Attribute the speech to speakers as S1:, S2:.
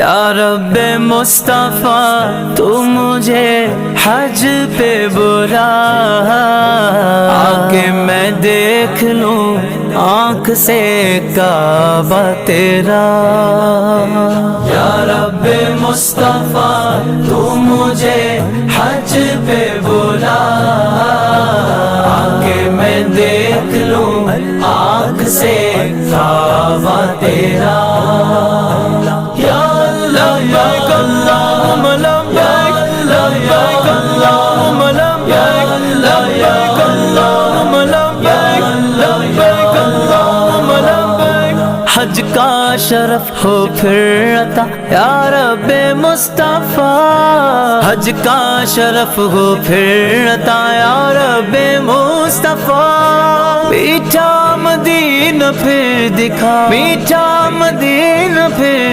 S1: یا رب مصطفیٰ تو مجھے حج پہ بلا، آکے میں دیکھ لوں آنکھ سے کعبہ تیرا۔ یا رب مصطفیٰ تو مجھے حج پہ بلا، آکے میں دیکھ لوں آنکھ سے کعبہ تیرا۔ یا اللہ لبیک اللہم لبیک، لبیک اللہم لبیک، لبیک اللہم لبیک، لبیک اللہم لبیک۔ حج کا شرف ہو پھر عطا یا رب مصطفیٰ، حج کا شرف ہو پھر عطا یا رب مصطفیٰ۔ میٹھا مدینہ پھر دکھا، میٹھا مدینہ پھر